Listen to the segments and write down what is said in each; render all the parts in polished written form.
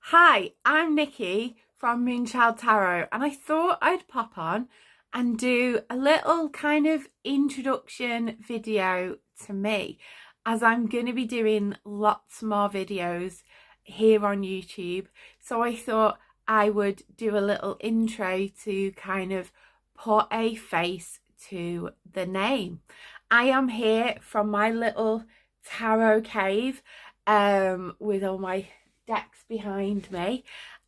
Hi, I'm Nikki from Moonchild Tarot, and I thought I'd pop on and do a little kind of introduction video to me, as I'm going to be doing lots more videos here on YouTube. So I thought I would do a little intro to kind of put a face to the name. I am here from my little tarot cave with all my decks behind me,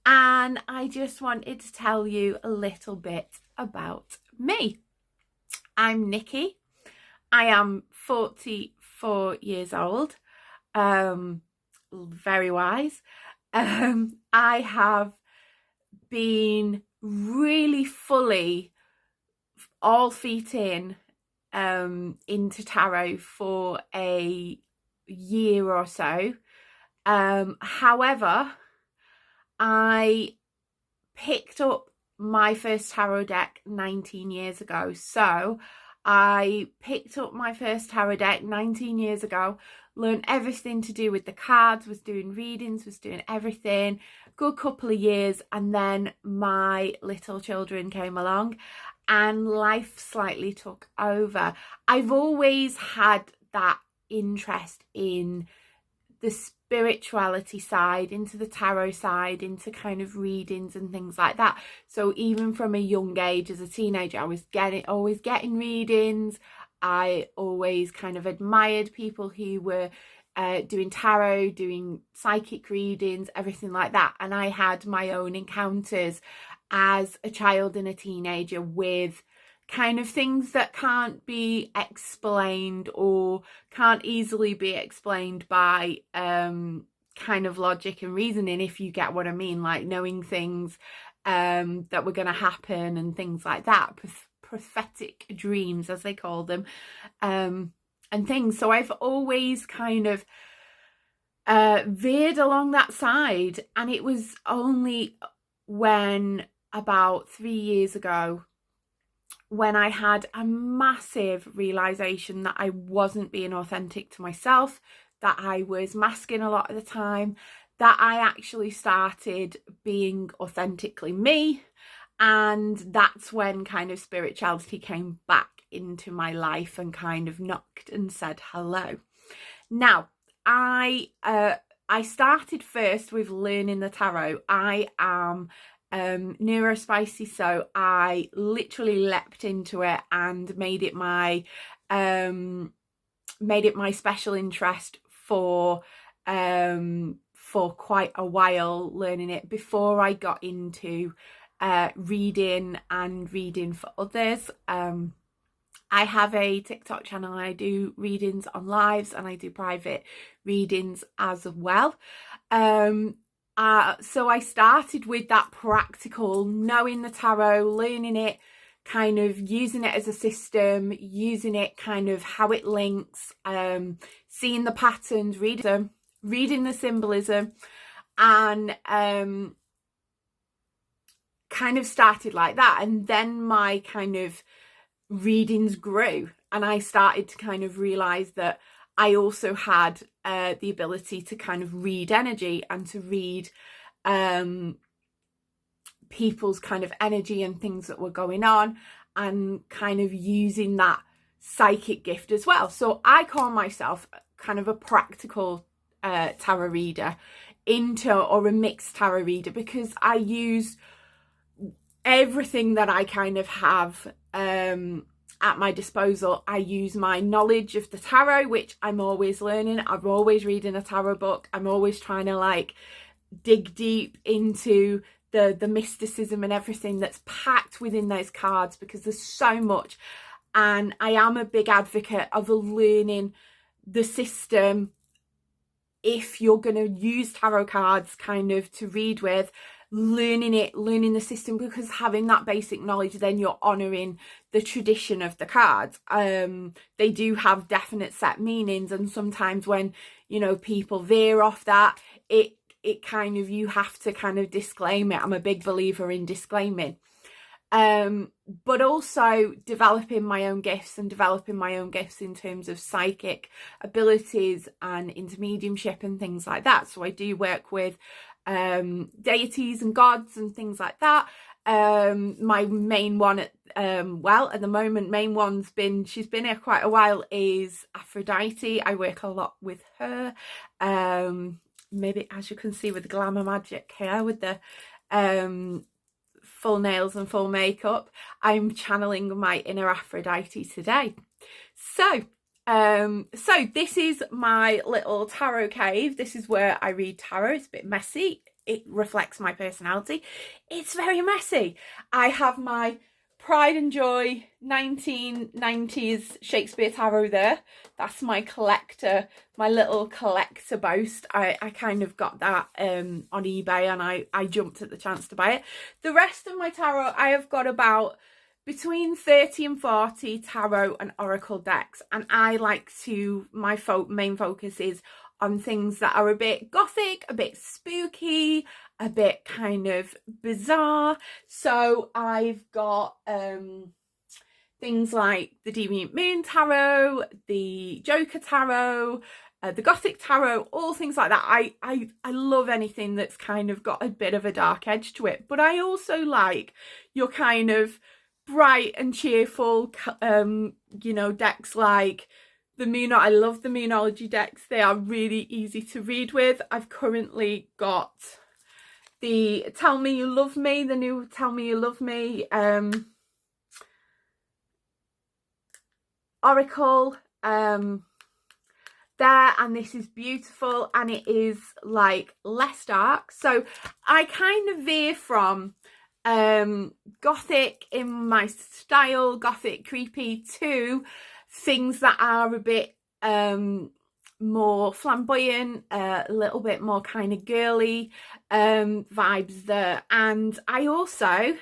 and I just wanted to tell you a little bit about me. I'm Nikki. I am 44 years old, very wise. I have been really fully all feet in into tarot for a year or so. However, I picked up my first tarot deck 19 years ago. So I picked up my first tarot deck 19 years ago, learned everything to do with the cards, was doing readings, was doing everything, good couple of years, and then my little children came along and life slightly took over. I've always had that interest in the spirituality side, into the tarot side, into kind of readings and things like that. So even from a young age, as a teenager, I was always getting readings. I always kind of admired people who were doing tarot, doing psychic readings, everything like that. And I had my own encounters as a child and a teenager with kind of things that can't be explained or can't easily be explained by kind of logic and reasoning, if you get what I mean, like knowing things that were going to happen and things like that, prophetic dreams as they call them, and things. So I've always kind of veered along that side, and it was only when about 3 years ago when I had a massive realization that I wasn't being authentic to myself, that I was masking a lot of the time, that I actually started being authentically me. And that's when kind of spirituality came back into my life and kind of knocked and said hello. Now, I started first with learning the tarot. I am neurospicy, so I literally leapt into it and made it my special interest for quite a while, learning it before I got into reading and reading for others. I have a TikTok channel and I do readings on lives, and I do private readings as well. So I started with that practical, knowing the tarot, learning it, kind of using it as a system, using it kind of how it links, seeing the patterns, reading the symbolism, and kind of started like that. And then my kind of readings grew, and I started to kind of realize that I also had the ability to kind of read energy and to read people's kind of energy and things that were going on, and kind of using that psychic gift as well. So I call myself kind of a practical tarot reader, or a mixed tarot reader, because I use everything that I kind of have at my disposal. I use my knowledge of the tarot, which I'm always learning. I'm always reading a tarot book. I'm always trying to like dig deep into the mysticism and everything that's packed within those cards, because there's so much. And I am a big advocate of learning the system. If you're going to use tarot cards kind of to read with, learning the system, because having that basic knowledge, then you're honoring the tradition of the cards. They do have definite set meanings, and sometimes when, you know, people veer off that, it kind of, you have to kind of disclaim it. I'm a big believer in disclaiming. But also developing my own gifts in terms of psychic abilities and into mediumship and things like that. So I do work with deities and gods and things like that. My main one at the moment, main one's she's been here quite a while, is Aphrodite. I work a lot with her. Maybe, as you can see with the glamour magic here, with the full nails and full makeup, I'm channeling my inner Aphrodite today. So this is my little tarot cave. This is where I read tarot. It's a bit messy. It reflects my personality. It's very messy. I have my Pride and Joy 1990s Shakespeare tarot there. That's my collector, my little collector boast. I kind of got that on eBay, and I jumped at the chance to buy it. The rest of my tarot, I have got about between 30 and 40 tarot and oracle decks, and I like to, my main focus is on things that are a bit gothic, a bit spooky, a bit kind of bizarre. So I've got things like the Deviant Moon Tarot, the Joker Tarot, the Gothic Tarot, all things like that. I love anything that's kind of got a bit of a dark edge to it. But I also like your kind of bright and cheerful, you know, decks like the I love the Moonology decks. They are really easy to read with. I've currently got the Tell Me You Love Me, the new Tell Me You Love Me oracle there, and this is beautiful, and it is like less dark. So I kind of veer from gothic in my style, gothic creepy, to things that are a bit more flamboyant, a little bit more kind of girly vibes there. And I also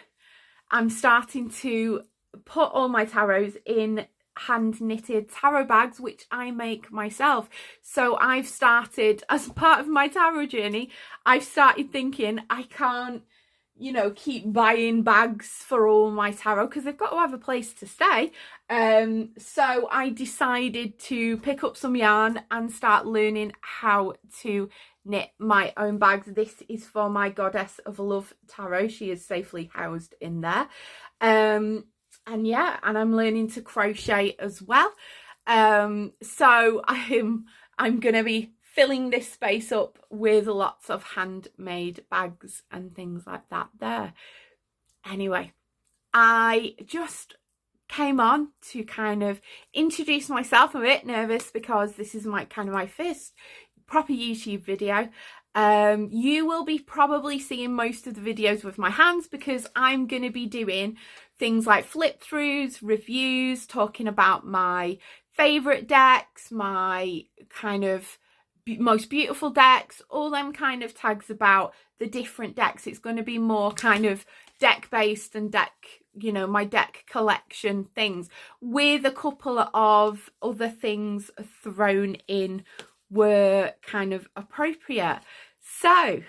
am starting to put all my tarots in hand knitted tarot bags, which I make myself. So I've started, as part of my tarot journey, I've started thinking I can't, you know, keep buying bags for all my tarot because they've got to have a place to stay. So I decided to pick up some yarn and start learning how to knit my own bags. This is for my Goddess of Love tarot. She is safely housed in there. And yeah, and I'm learning to crochet as well. So I'm gonna be filling this space up with lots of handmade bags and things like that there. Anyway, I just came on to kind of introduce myself. I'm a bit nervous because this is my first proper YouTube video. You will be probably seeing most of the videos with my hands because I'm going to be doing things like flip throughs, reviews, talking about my favourite decks, my kind of most beautiful decks, all them kind of tags about the different decks. It's going to be more kind of deck based and deck, you know, my deck collection things, with a couple of other things thrown in were kind of appropriate. So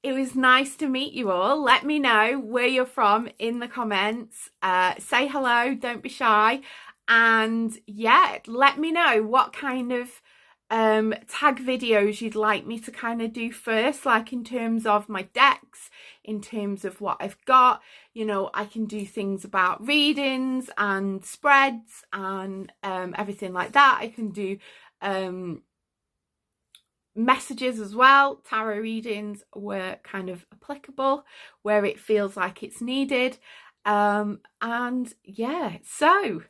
it was nice to meet you all. Let me know where you're from in the comments. Say hello, don't be shy. And yeah, let me know what kind of tag videos you'd like me to kind of do first, like in terms of my decks, in terms of what I've got. You know, I can do things about readings and spreads and everything like that. I can do messages as well. Tarot readings were kind of applicable where it feels like it's needed. And yeah, so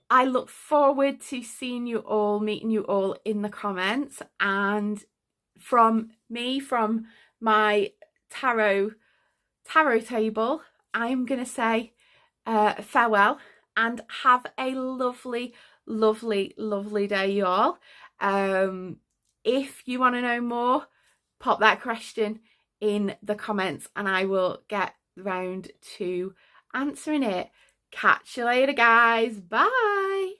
I look forward to seeing you all, meeting you all in the comments. And from me, from my tarot table, I'm going to say farewell and have a lovely, lovely, lovely day, you all. If you want to know more, pop that question in the comments and I will get round to answering it. Catch you later, guys. Bye.